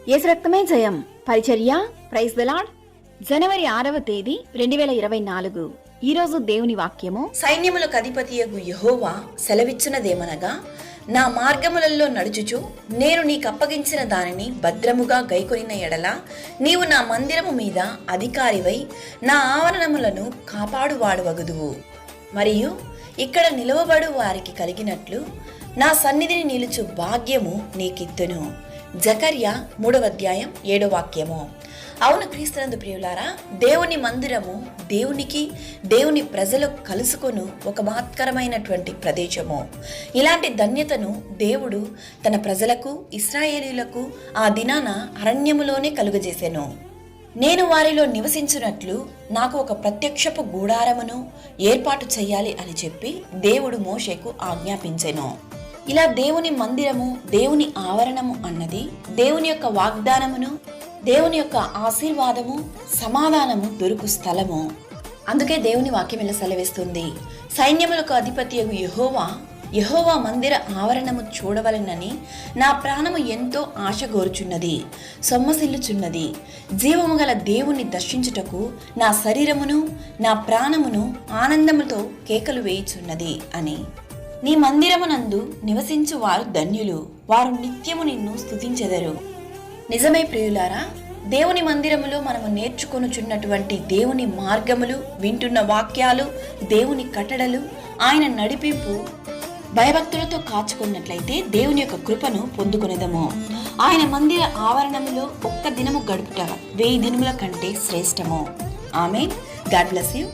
యేసు రక్తమే జయం. పరిచర్య. Praise the lord. జనవరి 6వ తేదీ 2024. ఈరోజు దేవుని వాక్యము, సైన్యములకు అధిపతియగు యెహోవా సెలవిచ్చునదేమనగా, నా మార్గములలో నడుచుచు నేను నీకప్పగించిన దానిని భద్రముగా గైకొనిన ఎడల నీవు నా మందిరము మీద అధికారివై నా ఆవరణములను కాపాడువాడవగుదువు. మరియు ఇక్కడ నిలువబడు వారికి కలిగినట్లు నా సన్నిధిని నిలుచు భాగ్యము నీకిత్తును. జకర్యా 3వ అధ్యాయం 7వ వాక్యము. అవును క్రీస్తునందు ప్రియులారా, దేవుని మందిరము దేవుని ప్రజలు కలుసుకొను ఒక మహత్కరమైనటువంటి ప్రదేశము. ఇలాంటి ధన్యతను దేవుడు తన ప్రజలకు, ఇశ్రాయేలీయులకు ఆ దినాన అరణ్యములోనే కలుగజేసెను. నేను వారిలో నివసించున్నట్లు నాకు ఒక ప్రత్యక్షపు గూడారమును ఏర్పాటు చెయ్యాలి అని చెప్పి దేవుడు మోషేకు ఆజ్ఞాపించెను. ఇలా దేవుని మందిరము, దేవుని ఆవరణము అన్నది దేవుని యొక్క వాగ్దానమును, దేవుని యొక్క ఆశీర్వాదము, సమాధానము దొరుకు స్థలము. అందుకే దేవుని వాక్యం ఇలా సెలవిస్తుంది, సైన్యములకు అధిపతియగు యెహోవా మందిర ఆవరణము చూడవలెనని నా ప్రాణము ఎంతో ఆశగోరుచున్నది, సొమ్మసిల్లుచున్నది. జీవము గల దేవుని దర్శించుటకు నా శరీరమును నా ప్రాణమును ఆనందముతో కేకలు వేయుచున్నది అని. నీ మందిరమునందు నివసించు వారు ధన్యులు, వారు నిత్యము నిన్ను స్తుతించెదరు. నిజమే ప్రియులారా, దేవుని మందిరములో మనము నేర్చుకొనుచున్నటువంటి దేవుని మార్గములు, వింటున్న వాక్యాలు, దేవుని కట్టడలు, ఆయన నడిపింపు భయభక్తులతో కాచుకున్నట్లయితే దేవుని యొక్క కృపను పొందుకొనేదము. ఆయన మందిర ఆవరణములో ఒక్క దినము గడుపుట 1000 దినముల కంటే శ్రేష్టము. ఆమేన్. God bless you.